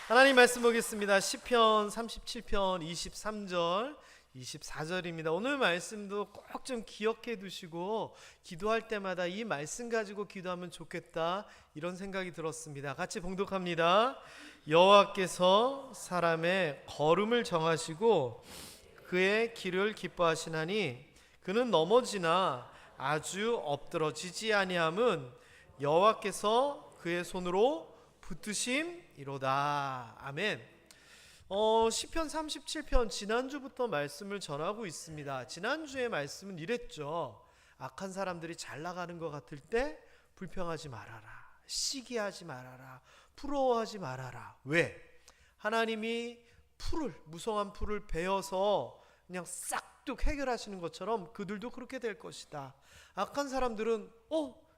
하나님 말씀 보겠습니다. 시편 37편 23절 24절입니다. 오늘 말씀도 꼭 좀 기억해 두시고 기도할 때마다 이 말씀 가지고 기도하면 좋겠다, 이런 생각이 들었습니다. 같이 봉독합니다. 여호와께서 사람의 걸음을 정하시고 그의 길을 기뻐하시나니 그는 넘어지나 아주 엎드러지지 아니함은 여호와께서 그의 손으로 붙드심이로다. 아멘. 시편 37편 지난주부터 말씀을 전하고 있습니다. 지난주의 말씀은 이랬죠. 악한 사람들이 잘 나가는 것 같을 때 불평하지 말아라, 시기하지 말아라, 부러워하지 말아라. 왜? 하나님이 무성한 풀을 베어서 그냥 싹둑 해결하시는 것처럼 그들도 그렇게 될 것이다. 악한 사람들은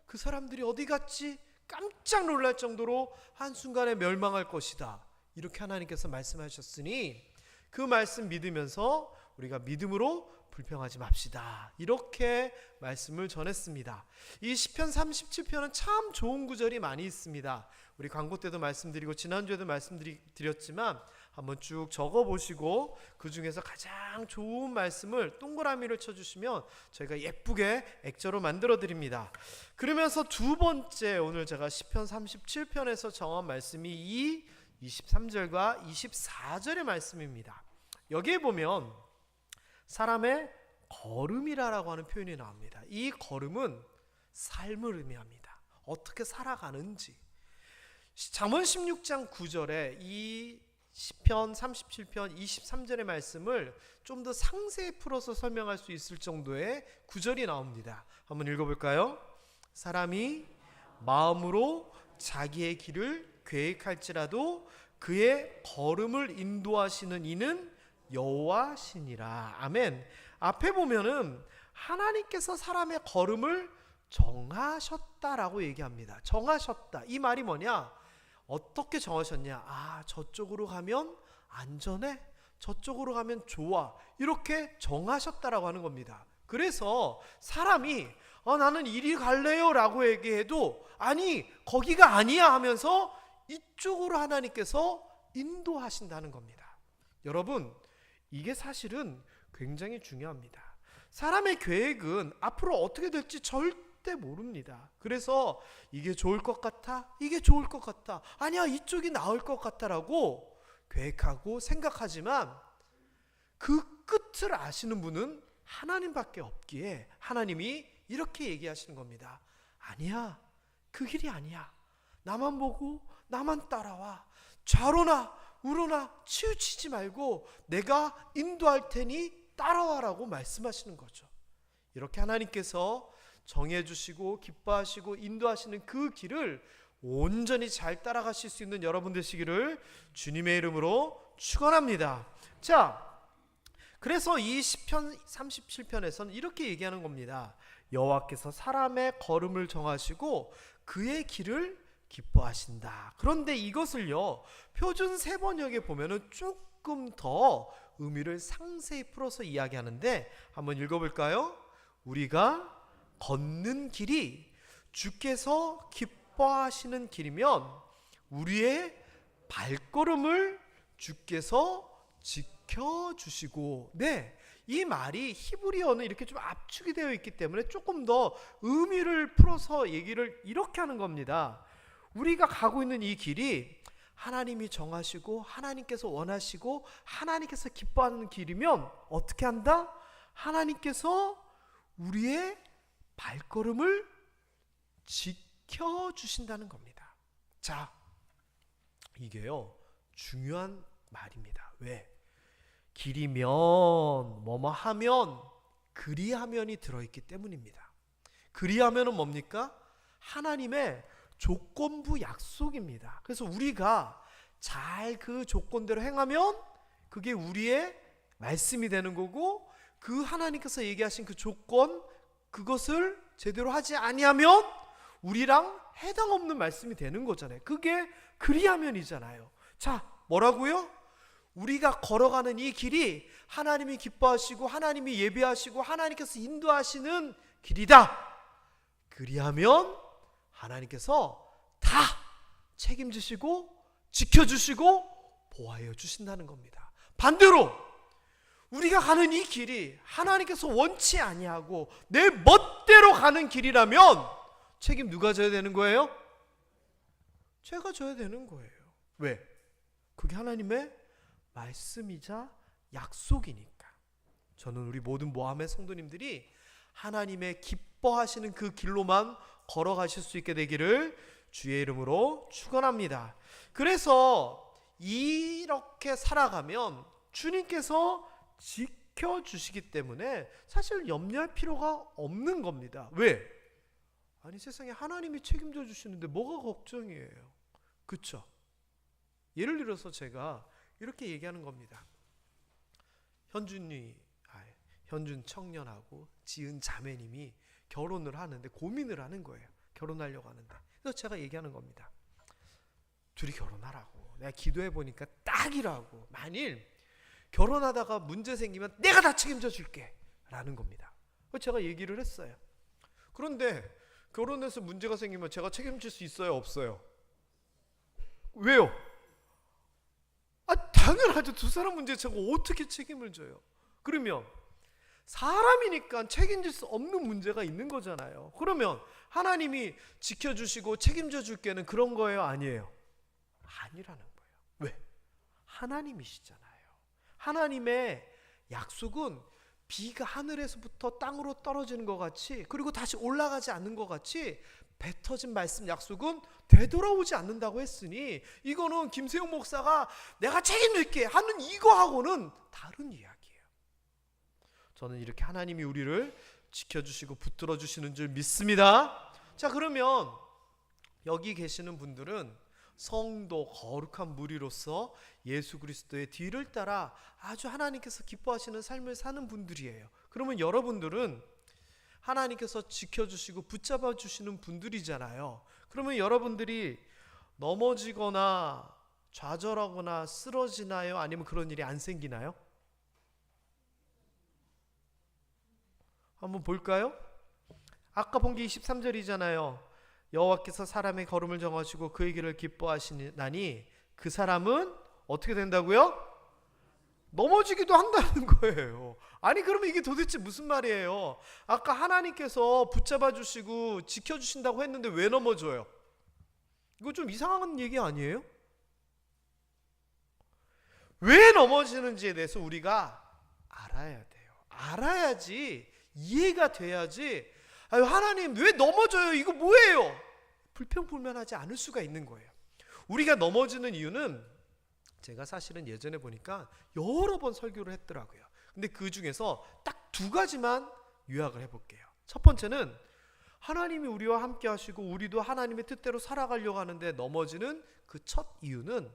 그 사람들이 어디 갔지? 깜짝 놀랄 정도로 한순간에 멸망할 것이다, 이렇게 하나님께서 말씀하셨으니 그 말씀 믿으면서 우리가 믿음으로 불평하지 맙시다, 이렇게 말씀을 전했습니다. 이 시편 37편은 참 좋은 구절이 많이 있습니다. 우리 광고 때도 말씀드리고 지난주에도 말씀드렸지만 한번 쭉 적어보시고 그 중에서 가장 좋은 말씀을 동그라미를 쳐주시면 저희가 예쁘게 액자로 만들어드립니다. 그러면서 두 번째, 오늘 제가 시편 37편에서 정한 말씀이 이 23절과 24절의 말씀입니다. 여기에 보면 사람의 걸음이라고 하는 표현이 나옵니다. 이 걸음은 삶을 의미합니다. 어떻게 살아가는지. 잠언 16장 9절에 이 시편 37편 23절의 말씀을 좀 더 상세히 풀어서 설명할 수 있을 정도의 구절이 나옵니다. 한번 읽어볼까요? 사람이 마음으로 자기의 길을 계획할지라도 그의 걸음을 인도하시는 이는 여호와시니라. 아멘. 앞에 보면은 하나님께서 사람의 걸음을 정하셨다라고 얘기합니다. 정하셨다. 이 말이 뭐냐? 어떻게 정하셨냐? 저쪽으로 가면 안전해, 저쪽으로 가면 좋아, 이렇게 정하셨다라고 하는 겁니다. 그래서 사람이 나는 이리 갈래요 라고 얘기해도 아니 거기가 아니야 하면서 이쪽으로 하나님께서 인도하신다는 겁니다. 여러분, 이게 사실은 굉장히 중요합니다. 사람의 계획은 앞으로 어떻게 될지 절대 모릅니다. 그래서 이게 좋을 것 같아, 이게 좋을 것 같아, 아니야 이쪽이 나을 것 같다라고 계획하고 생각하지만 그 끝을 아시는 분은 하나님밖에 없기에 하나님이 이렇게 얘기하시는 겁니다. 아니야, 그 길이 아니야. 나만 보고 나만 따라와. 좌로나 우로나 치우치지 말고 내가 인도할 테니 따라와라고 말씀하시는 거죠. 이렇게 하나님께서 정해주시고 기뻐하시고 인도하시는 그 길을 온전히 잘 따라가실 수 있는 여러분 되시기를 주님의 이름으로 축원합니다. 자, 그래서 이 시편 37편에서는 이렇게 얘기하는 겁니다. 여호와께서 사람의 걸음을 정하시고 그의 길을 기뻐하신다. 그런데 이것을요, 표준 세번역에 보면은 조금 더 의미를 상세히 풀어서 이야기하는데 한번 읽어볼까요? 우리가 걷는 길이 주께서 기뻐하시는 길이면 우리의 발걸음을 주께서 지켜주시고. 네, 이 말이 히브리어는 이렇게 좀 압축이 되어 있기 때문에 조금 더 의미를 풀어서 얘기를 이렇게 하는 겁니다. 우리가 가고 있는 이 길이 하나님이 정하시고 하나님께서 원하시고 하나님께서 기뻐하는 길이면 어떻게 한다? 하나님께서 우리의 발걸음을 지켜주신다는 겁니다. 자, 이게요 중요한 말입니다. 왜? 길이면 뭐뭐 하면 그리하면이 들어있기 때문입니다. 그리하면은 뭡니까? 하나님의 조건부 약속입니다. 그래서 우리가 잘 그 조건대로 행하면 그게 우리의 말씀이 되는 거고, 그 하나님께서 얘기하신 그 조건, 그것을 제대로 하지 아니하면 우리랑 해당 없는 말씀이 되는 거잖아요. 그게 그리하면이잖아요. 자, 뭐라고요? 우리가 걸어가는 이 길이 하나님이 기뻐하시고 하나님이 예배하시고 하나님께서 인도하시는 길이다. 그리하면 하나님께서 다 책임지시고 지켜주시고 보호하여 주신다는 겁니다. 반대로 우리가 가는 이 길이 하나님께서 원치 아니하고 내 멋대로 가는 길이라면 책임 누가 져야 되는 거예요? 제가 져야 되는 거예요. 왜? 그게 하나님의 말씀이자 약속이니까. 저는 우리 모든 모함의 성도님들이 하나님의 기뻐하시는 그 길로만 걸어가실 수 있게 되기를 주의 이름으로 축원합니다. 그래서 이렇게 살아가면 주님께서 지켜주시기 때문에 사실 염려할 필요가 없는 겁니다. 왜? 아니 세상에 하나님이 책임져 주시는데 뭐가 걱정이에요? 그렇죠? 예를 들어서 제가 이렇게 얘기하는 겁니다. 현준 청년하고 지은 자매님이 결혼을 하는데 고민을 하는 거예요. 결혼하려고 하는데. 그래서 제가 얘기하는 겁니다. 둘이 결혼하라고. 내가 기도해 보니까 딱이라고. 만일 결혼하다가 문제 생기면 내가 다 책임져 줄게 라는 겁니다. 그래서 제가 얘기를 했어요. 그런데 결혼해서 문제가 생기면 제가 책임질 수 있어요? 없어요? 왜요? 당연하죠. 두 사람 문제 제가 어떻게 책임을 져요? 그러면 사람이니까 책임질 수 없는 문제가 있는 거잖아요. 그러면 하나님이 지켜주시고 책임져 줄게는 그런 거예요? 아니에요? 아니라는 거예요. 왜? 하나님이시잖아요. 하나님의 약속은 비가 하늘에서부터 땅으로 떨어지는 것 같이, 그리고 다시 올라가지 않는 것 같이 뱉어진 말씀 약속은 되돌아오지 않는다고 했으니, 이거는 김세용 목사가 내가 책임질게 하는 이거하고는 다른 이야기예요. 저는 이렇게 하나님이 우리를 지켜주시고 붙들어 주시는 줄 믿습니다. 자, 그러면 여기 계시는 분들은 성도 거룩한 무리로서 예수 그리스도의 뒤를 따라 아주 하나님께서 기뻐하시는 삶을 사는 분들이에요. 그러면 여러분들은 하나님께서 지켜주시고 붙잡아 주시는 분들이잖아요. 그러면 여러분들이 넘어지거나 좌절하거나 쓰러지나요? 아니면 그런 일이 안 생기나요? 한번 볼까요? 아까 본 게 23절이잖아요. 여호와께서 사람의 걸음을 정하시고 그의 길을 기뻐하시나니 그 사람은 어떻게 된다고요? 넘어지기도 한다는 거예요. 아니 그러면 이게 도대체 무슨 말이에요? 아까 하나님께서 붙잡아 주시고 지켜주신다고 했는데 왜 넘어져요? 이거 좀 이상한 얘기 아니에요? 왜 넘어지는지에 대해서 우리가 알아야 돼요. 알아야지, 이해가 돼야지, 아유 하나님 왜 넘어져요? 이거 뭐예요? 불평불만하지 않을 수가 있는 거예요. 우리가 넘어지는 이유는 제가 사실은 예전에 보니까 여러 번 설교를 했더라고요. 근데 그 중에서 딱 두 가지만 요약을 해볼게요. 첫 번째는 하나님이 우리와 함께 하시고 우리도 하나님의 뜻대로 살아가려고 하는데 넘어지는 그 첫 이유는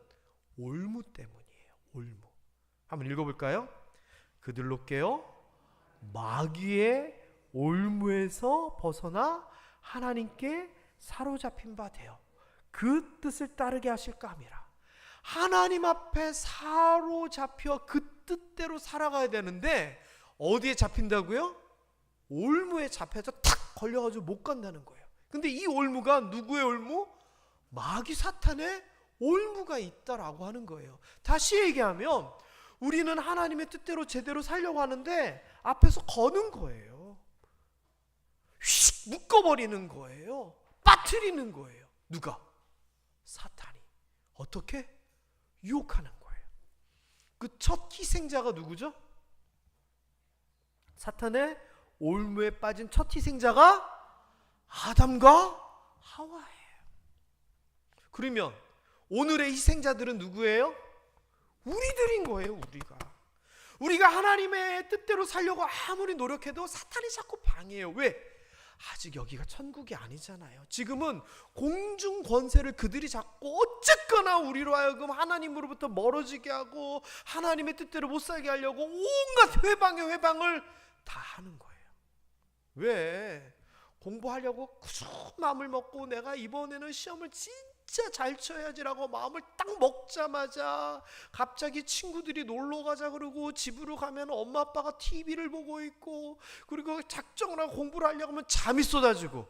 올무 때문이에요. 올무. 한번 읽어볼까요? 그들로 깨어 마귀의 올무에서 벗어나 하나님께 사로잡힌 바 되어 그 뜻을 따르게 하실까 함이라. 하나님 앞에 사로잡혀 그 뜻대로 살아가야 되는데 어디에 잡힌다고요? 올무에 잡혀서 탁 걸려가지고 못 간다는 거예요. 근데 이 올무가 누구의 올무? 마귀 사탄의 올무가 있다라고 하는 거예요. 다시 얘기하면 우리는 하나님의 뜻대로 제대로 살려고 하는데 앞에서 거는 거예요. 휙 묶어버리는 거예요. 빠뜨리는 거예요. 누가? 사탄이. 어떻게? 유혹하는 거예요. 그 첫 희생자가 누구죠? 사탄의 올무에 빠진 첫 희생자가 아담과 하와예요. 그러면 오늘의 희생자들은 누구예요? 우리들인 거예요. 우리가 하나님의 뜻대로 살려고 아무리 노력해도 사탄이 자꾸 방해해요. 왜? 아직 여기가 천국이 아니잖아요. 지금은 공중 권세를 그들이 잡고 어쨌거나 우리로 하여금 하나님으로부터 멀어지게 하고 하나님의 뜻대로 못 살게 하려고 온갖 회방의 회방을 다 하는 거예요. 왜? 공부하려고 구수 마음을 먹고 내가 이번에는 시험을 진짜 잘 쳐야지라고 마음을 딱 먹자마자 갑자기 친구들이 놀러 가자 그러고 집으로 가면 엄마 아빠가 TV를 보고 있고, 그리고 작정을 하고 공부를 하려고 하면 잠이 쏟아지고,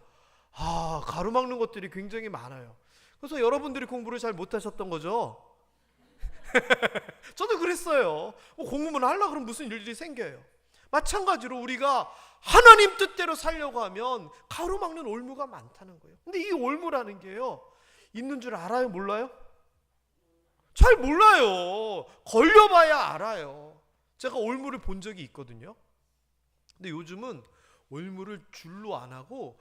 가로막는 것들이 굉장히 많아요. 그래서 여러분들이 공부를 잘 못하셨던 거죠. 저도 그랬어요. 공부만 하려고 그러면 무슨 일들이 생겨요. 마찬가지로 우리가 하나님 뜻대로 살려고 하면 가로막는 올무가 많다는 거예요. 근데 이 올무라는 게요, 있는 줄 알아요? 몰라요? 잘 몰라요. 걸려봐야 알아요. 제가 올무를 본 적이 있거든요. 근데 요즘은 올무를 줄로 안 하고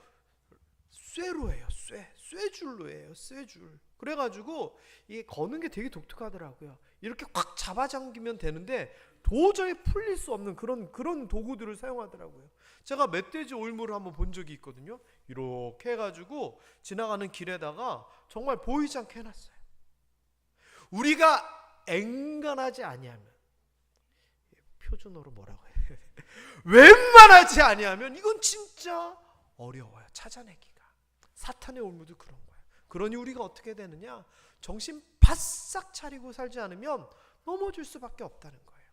쇠로 해요. 쇠줄로 해요. 쇠줄. 그래가지고 이게 거는 게 되게 독특하더라고요. 이렇게 꽉 잡아당기면 되는데 도저히 풀릴 수 없는 그런 도구들을 사용하더라고요. 제가 멧돼지 올무를 한번 본 적이 있거든요. 이렇게 해가지고 지나가는 길에다가 정말 보이지 않게 해놨어요. 우리가 앵간하지 아니하면, 표준어로 뭐라고 해요? 웬만하지 아니하면 이건 진짜 어려워요. 찾아내기가. 사탄의 올무도 그런 거예요. 그러니 우리가 어떻게 되느냐? 정신 바싹 차리고 살지 않으면 넘어질 수밖에 없다는 거예요.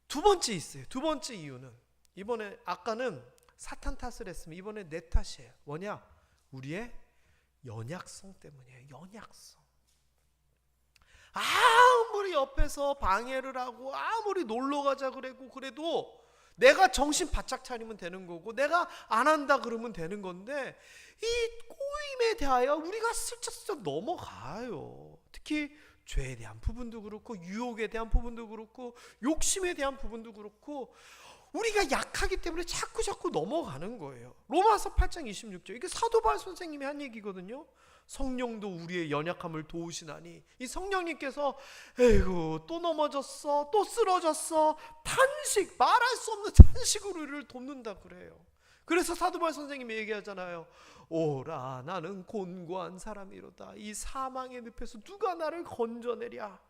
두 번째 있어요. 두 번째 이유는, 이번에 아까는 사탄 탓을 했으면 이번에 내 탓이에요. 뭐냐? 우리의 연약성 때문이에요. 연약성. 아무리 옆에서 방해를 하고 아무리 놀러 가자 그래도 내가 정신 바짝 차리면 되는 거고, 내가 안 한다 그러면 되는 건데, 이 꼬임에 대하여 우리가 슬쩍슬쩍 넘어가요. 특히 죄에 대한 부분도 그렇고, 유혹에 대한 부분도 그렇고, 욕심에 대한 부분도 그렇고, 우리가 약하기 때문에 자꾸 넘어가는 거예요. 로마서 8장 26절, 이게 사도 바울 선생님이 한 얘기거든요. 성령도 우리의 연약함을 도우시나니, 이 성령님께서 에이구 또 넘어졌어, 또 쓰러졌어, 탄식, 말할 수 없는 탄식으로 우리를 돕는다 그래요. 그래서 사도 바울 선생님이 얘기하잖아요. 오라 나는 곤고한 사람이로다. 이 사망의 늪에서 누가 나를 건져내랴.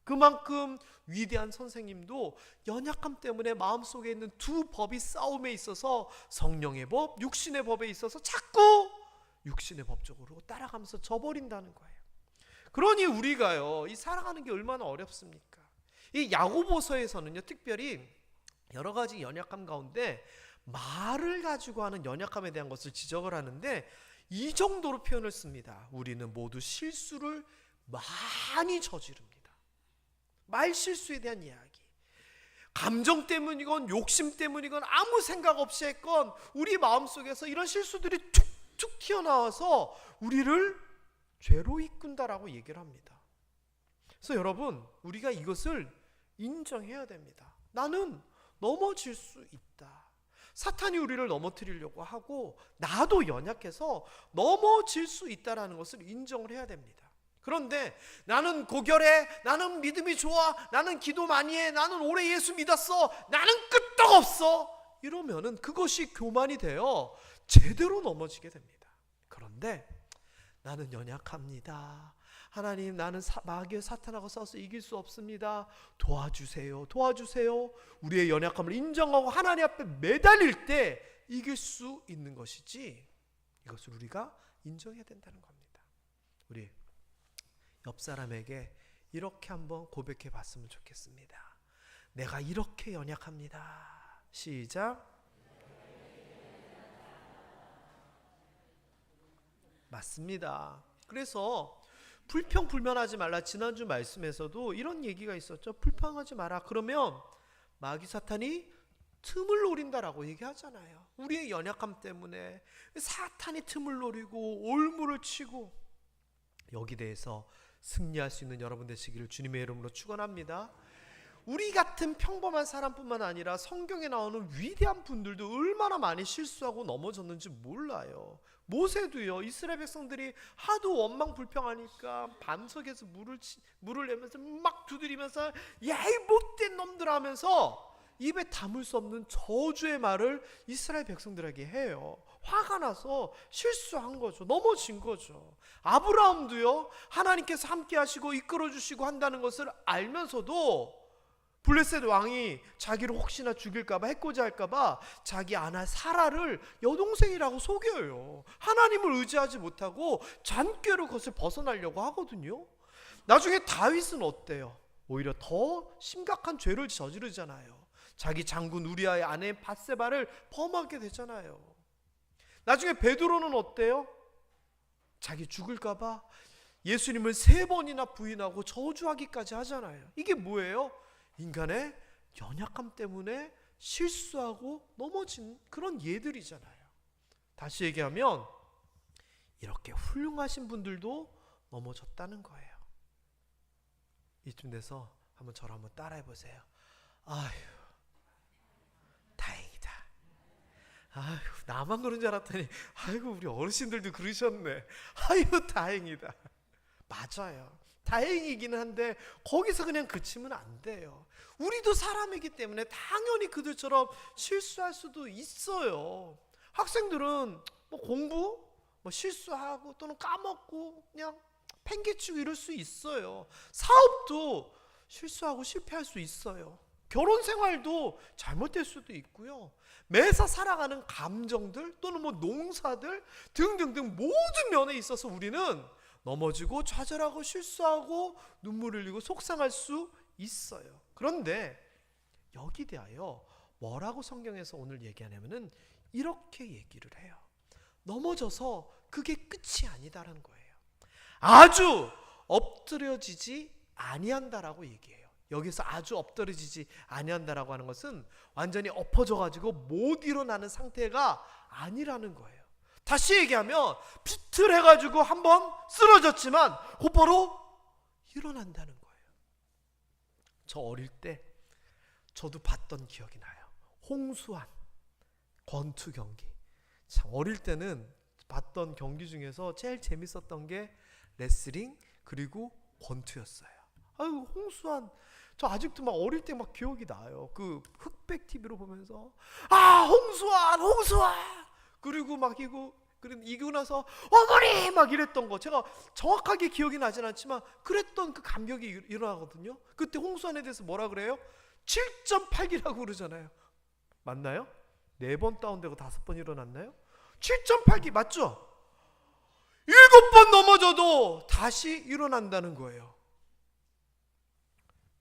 그만큼 위대한 선생님도 연약함 때문에 마음속에 있는 두 법이 싸움에 있어서, 성령의 법, 육신의 법에 있어서 자꾸 육신의 법적으로 따라가면서 져버린다는 거예요. 그러니 우리가요, 이 살아가는 게 얼마나 어렵습니까? 이 야고보서에서는요, 특별히 여러 가지 연약함 가운데 말을 가지고 하는 연약함에 대한 것을 지적을 하는데, 이 정도로 표현을 씁니다. 우리는 모두 실수를 많이 저지릅니다. 말 실수에 대한 이야기. 감정 때문이건 욕심 때문이건 아무 생각 없이 했건 우리 마음속에서 이런 실수들이 툭툭 튀어나와서 우리를 죄로 이끈다라고 얘기를 합니다. 그래서 여러분, 우리가 이것을 인정해야 됩니다. 나는 넘어질 수 있다. 사탄이 우리를 넘어뜨리려고 하고 나도 연약해서 넘어질 수 있다는 것을 인정을 해야 됩니다. 그런데 나는 고결해, 나는 믿음이 좋아, 나는 기도 많이 해, 나는 오래 예수 믿었어, 나는 끄떡없어, 이러면은 그것이 교만이 되어 제대로 넘어지게 됩니다. 그런데 나는 연약합니다. 하나님, 나는 마귀의 사탄하고 싸워서 이길 수 없습니다. 도와주세요. 우리의 연약함을 인정하고 하나님 앞에 매달릴 때 이길 수 있는 것이지, 이것을 우리가 인정해야 된다는 겁니다. 우리 옆 사람에게 이렇게 한번 고백해 봤으면 좋겠습니다. 내가 이렇게 연약합니다. 시작. 맞습니다. 그래서 불평불만하지 말라. 지난주 말씀에서도 이런 얘기가 있었죠. 불평하지 마라. 그러면 마귀 사탄이 틈을 노린다라고 얘기하잖아요. 우리의 연약함 때문에 사탄이 틈을 노리고 올무를 치고, 여기 대해서 승리할 수 있는 여러분 되시기를 주님의 이름으로 축원합니다. 우리 같은 평범한 사람뿐만 아니라 성경에 나오는 위대한 분들도 얼마나 많이 실수하고 넘어졌는지 몰라요. 모세도요, 이스라엘 백성들이 하도 원망 불평하니까 밤석에서 물을 내면서 막 두드리면서 야 이 못된 놈들 하면서 입에 담을 수 없는 저주의 말을 이스라엘 백성들에게 해요. 화가 나서 실수한 거죠. 넘어진 거죠. 아브라함도요, 하나님께서 함께 하시고 이끌어 주시고 한다는 것을 알면서도 블레셋 왕이 자기를 혹시나 죽일까봐, 해코지 할까봐 자기 아내 사라를 여동생이라고 속여요. 하나님을 의지하지 못하고 잔꾀로 그것을 벗어나려고 하거든요. 나중에 다윗은 어때요? 오히려 더 심각한 죄를 저지르잖아요. 자기 장군 우리아의 아내 밧세바를 범하게 되잖아요. 나중에 베드로는 어때요? 자기 죽을까봐 예수님을 3번이나 부인하고 저주하기까지 하잖아요. 이게 뭐예요? 인간의 연약함 때문에 실수하고 넘어진 그런 예들이잖아요. 다시 얘기하면 이렇게 훌륭하신 분들도 넘어졌다는 거예요. 이쯤 돼서 한번 저를 한번 따라해 보세요. 아휴, 다행이다. 아휴, 나만 그런 줄 알았더니 아이고 우리 어르신들도 그러셨네. 아휴, 다행이다. 맞아요. 다행이기는 한데 거기서 그냥 그치면 안 돼요. 우리도 사람이기 때문에 당연히 그들처럼 실수할 수도 있어요. 학생들은 뭐 공부 뭐 실수하고 또는 까먹고 그냥 팽개치고 이럴 수 있어요. 사업도 실수하고 실패할 수 있어요. 결혼 생활도 잘못될 수도 있고요. 매사 살아가는 감정들 또는 뭐 농사들 등등등 모든 면에 있어서 우리는 넘어지고 좌절하고 실수하고 눈물 흘리고 속상할 수 있어요. 그런데 여기 대하여 뭐라고 성경에서 오늘 얘기하냐면은 이렇게 얘기를 해요. 넘어져서 그게 끝이 아니다라는 거예요. 아주 엎드려지지 아니한다라고 얘기해요. 여기서 아주 엎드려지지 아니한다라고 하는 것은 완전히 엎어져 가지고 못 일어나는 상태가 아니라는 거예요. 다시 얘기하면 비틀해가지고 한번 쓰러졌지만 곧바로 일어난다는 거예요. 저 어릴 때 저도 봤던 기억이 나요. 홍수환 권투 경기. 참 어릴 때는 봤던 경기 중에서 제일 재밌었던 게 레슬링 그리고 권투였어요. 아유, 홍수환 저 아직도 막 어릴 때 막 기억이 나요. 그 흑백 TV로 보면서 홍수환 그리고 막 이기고 나서 어머니 막 이랬던 거 제가 정확하게 기억이 나진 않지만 그랬던 그 감격이 일어나거든요. 그때 홍수환에 대해서 뭐라 그래요? 7.8기라고 그러잖아요. 맞나요? 4번 다운되고 5번 일어났나요? 7.8기 맞죠? 7번 넘어져도 다시 일어난다는 거예요.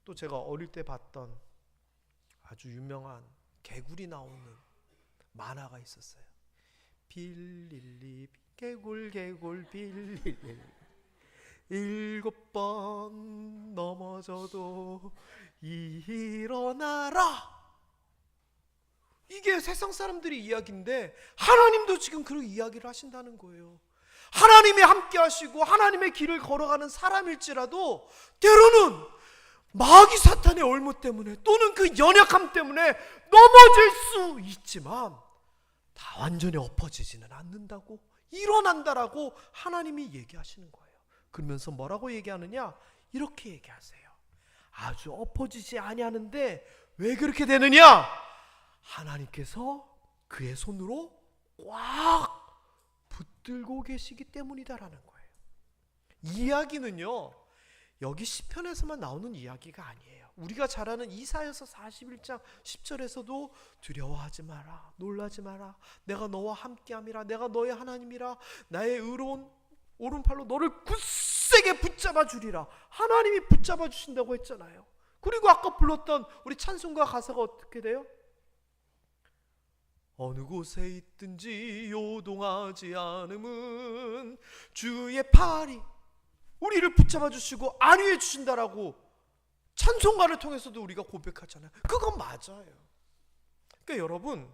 또 제가 어릴 때 봤던 아주 유명한 개구리 나오는 만화가 있었어요. 빌릴리 개굴 빌릴리 7번 넘어져도 일어나라. 이게 세상 사람들의 이야기인데 하나님도 지금 그런 이야기를 하신다는 거예요. 하나님이 함께 하시고 하나님의 길을 걸어가는 사람일지라도 때로는 마귀 사탄의 올무 때문에 또는 그 연약함 때문에 넘어질 수 있지만 다 완전히 엎어지지는 않는다고, 일어난다라고 하나님이 얘기하시는 거예요. 그러면서 뭐라고 얘기하느냐? 이렇게 얘기하세요. 아주 엎어지지 아니하는데 왜 그렇게 되느냐? 하나님께서 그의 손으로 꽉 붙들고 계시기 때문이다라는 거예요. 이야기는요, 여기 시편에서만 나오는 이야기가 아니에요. 우리가 잘 아는 이사야서 41장 10절에서도 두려워하지 마라, 놀라지 마라, 내가 너와 함께함이라, 내가 너의 하나님이라, 나의 의로운 오른팔로 너를 굳세게 붙잡아 주리라. 하나님이 붙잡아 주신다고 했잖아요. 그리고 아까 불렀던 우리 찬송가 가사가 어떻게 돼요? 어느 곳에 있든지 요동하지 않음은 주의 팔이 우리를 붙잡아 주시고 안위해 주신다라고 찬송가를 통해서도 우리가 고백하잖아요. 그건 맞아요. 그러니까 여러분,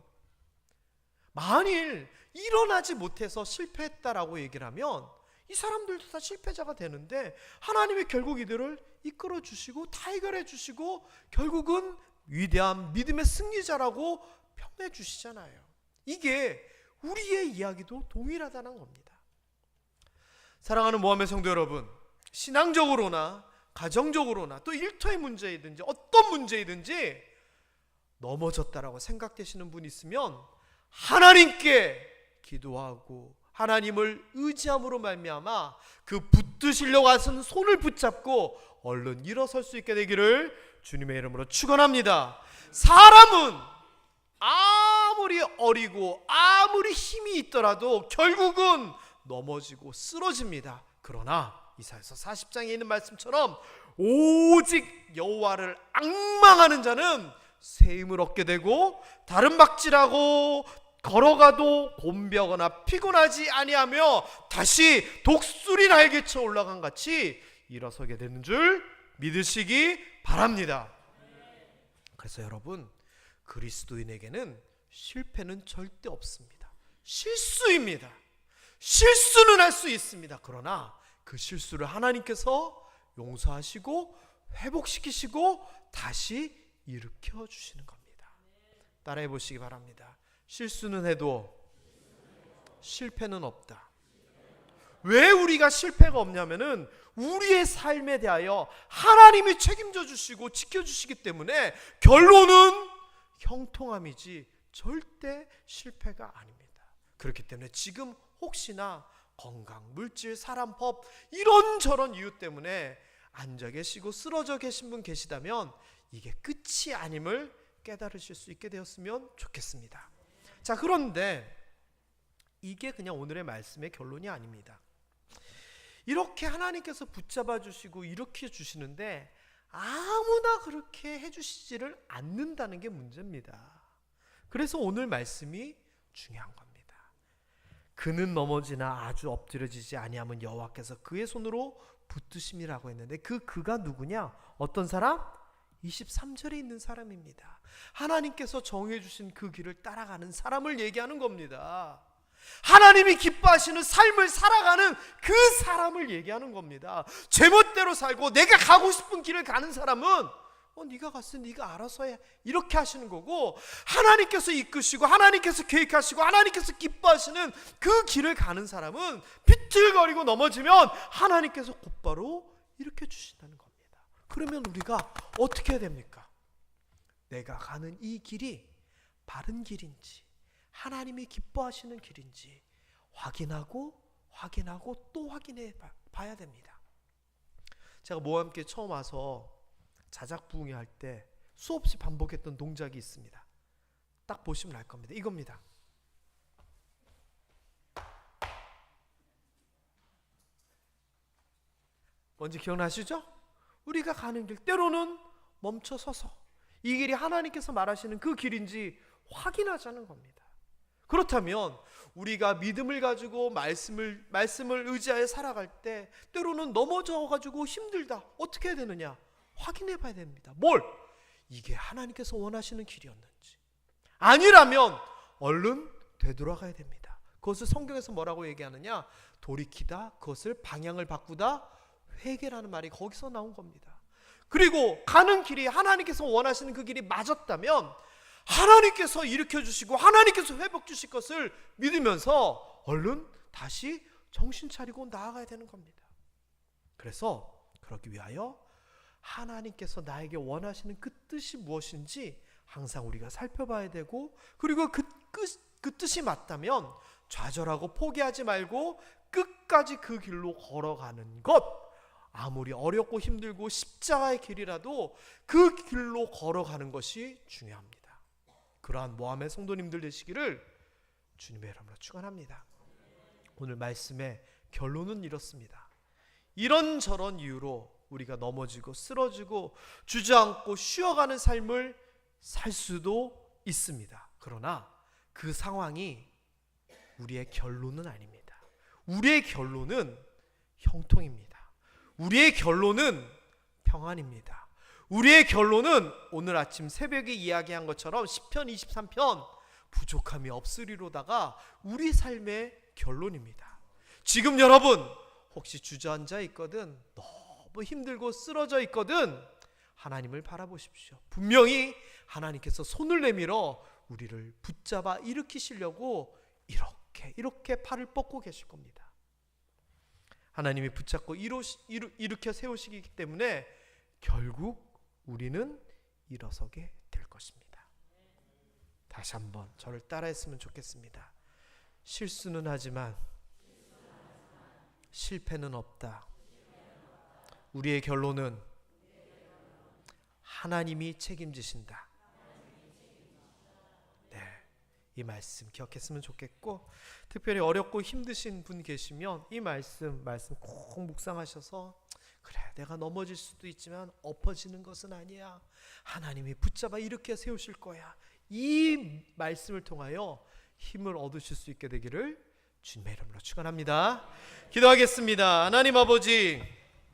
만일 일어나지 못해서 실패했다라고 얘기를 하면 이 사람들도 다 실패자가 되는데 하나님이 결국 이들을 이끌어 주시고 다 해결해 주시고 결국은 위대한 믿음의 승리자라고 평해 주시잖아요. 이게 우리의 이야기도 동일하다는 겁니다. 사랑하는 모함의 성도 여러분, 신앙적으로나 가정적으로나 또 일터의 문제이든지 어떤 문제이든지 넘어졌다라고 생각되시는 분 있으면 하나님께 기도하고 하나님을 의지함으로 말미암아 그 붙드시려고 하시는 손을 붙잡고 얼른 일어설 수 있게 되기를 주님의 이름으로 축원합니다. 사람은 아무리 어리고 아무리 힘이 있더라도 결국은 넘어지고 쓰러집니다. 그러나 이사야서 40장에 있는 말씀처럼 오직 여호와를 앙망하는 자는 새 힘을 얻게 되고 다른 박질하고 걸어가도 곤벼거나 피곤하지 아니하며 다시 독수리 날개쳐 올라간 같이 일어서게 되는 줄 믿으시기 바랍니다. 그래서 여러분, 그리스도인에게는 실패는 절대 없습니다. 실수입니다. 실수는 할 수 있습니다. 그러나 그 실수를 하나님께서 용서하시고 회복시키시고 다시 일으켜 주시는 겁니다. 따라해 보시기 바랍니다. 실수는 해도 실패는 없다. 왜 우리가 실패가 없냐면은 우리의 삶에 대하여 하나님이 책임져 주시고 지켜 주시기 때문에 결론은 형통함이지 절대 실패가 아닙니다. 그렇기 때문에 지금 혹시나 건강, 물질, 사람, 법 이런저런 이유 때문에 앉아 계시고 쓰러져 계신 분 계시다면 이게 끝이 아님을 깨달으실 수 있게 되었으면 좋겠습니다. 자, 그런데 이게 그냥 오늘의 말씀의 결론이 아닙니다. 이렇게 하나님께서 붙잡아 주시고 일으켜 주시는데 아무나 그렇게 해주시지를 않는다는 게 문제입니다. 그래서 오늘 말씀이 중요한 겁니다. 그는 넘어지나 아주 엎드려지지 아니하면 여호와께서 그의 손으로 붙드심이라고 했는데 그가 누구냐? 어떤 사람? 23절에 있는 사람입니다. 하나님께서 정해 주신 그 길을 따라가는 사람을 얘기하는 겁니다. 하나님이 기뻐하시는 삶을 살아가는 그 사람을 얘기하는 겁니다. 제멋대로 살고 내가 가고 싶은 길을 가는 사람은 네가 갔으니 네가 알아서 해, 이렇게 하시는 거고, 하나님께서 이끄시고 하나님께서 계획하시고 하나님께서 기뻐하시는 그 길을 가는 사람은 비틀거리고 넘어지면 하나님께서 곧바로 일으켜 주신다는 겁니다. 그러면 우리가 어떻게 해야 됩니까? 내가 가는 이 길이 바른 길인지 하나님이 기뻐하시는 길인지 확인하고 또 확인해 봐야 됩니다. 제가 모와 함께 처음 와서 자작부흥회 할 때 수없이 반복했던 동작이 있습니다. 딱 보시면 알 겁니다. 이겁니다. 뭔지 기억나시죠? 우리가 가는 길 때로는 멈춰 서서 이 길이 하나님께서 말하시는 그 길인지 확인하자는 겁니다. 그렇다면 우리가 믿음을 가지고 말씀을 의지하여 살아갈 때 때로는 넘어져 가지고 힘들다. 어떻게 해야 되느냐? 확인해 봐야 됩니다. 뭘? 이게 하나님께서 원하시는 길이었는지. 아니라면 얼른 되돌아가야 됩니다. 그것을 성경에서 뭐라고 얘기하느냐? 돌이키다, 그것을 방향을 바꾸다, 회개라는 말이 거기서 나온 겁니다. 그리고 가는 길이 하나님께서 원하시는 그 길이 맞았다면 하나님께서 일으켜주시고 하나님께서 회복 주실 것을 믿으면서 얼른 다시 정신 차리고 나아가야 되는 겁니다. 그래서 그러기 위하여 하나님께서 나에게 원하시는 그 뜻이 무엇인지 항상 우리가 살펴봐야 되고, 그리고 그 뜻이 맞다면 좌절하고 포기하지 말고 끝까지 그 길로 걸어가는 것, 아무리 어렵고 힘들고 십자가의 길이라도 그 길로 걸어가는 것이 중요합니다. 그러한 모함의 성도님들 되시기를 주님의 이름으로 축원합니다. 오늘 말씀의 결론은 이렇습니다. 이런저런 이유로 우리가 넘어지고 쓰러지고 주저앉고 쉬어가는 삶을 살 수도 있습니다. 그러나 그 상황이 우리의 결론은 아닙니다. 우리의 결론은 형통입니다. 우리의 결론은 평안입니다. 우리의 결론은 오늘 아침 새벽에 이야기한 것처럼 시편 23편 부족함이 없으리로다가 우리 삶의 결론입니다. 지금 여러분 혹시 주저앉아 있거든, 너무 힘들고 쓰러져 있거든, 하나님을 바라보십시오. 분명히 하나님께서 손을 내밀어 우리를 붙잡아 일으키시려고 이렇게 팔을 뻗고 계실 겁니다. 하나님이 붙잡고 일으켜 세우시기 때문에 결국 우리는 일어서게 될 것입니다. 다시 한번 저를 따라했으면 좋겠습니다. 실수는 하지만 실패는 없다. 우리의 결론은 하나님이 책임지신다. 네, 이 말씀 기억했으면 좋겠고, 특별히 어렵고 힘드신 분 계시면 이 말씀 꼭 묵상하셔서, 그래 내가 넘어질 수도 있지만 엎어지는 것은 아니야, 하나님이 붙잡아 일으켜 세우실 거야, 이 말씀을 통하여 힘을 얻으실 수 있게 되기를 주님의 이름으로 축원합니다. 기도하겠습니다. 하나님 아버지,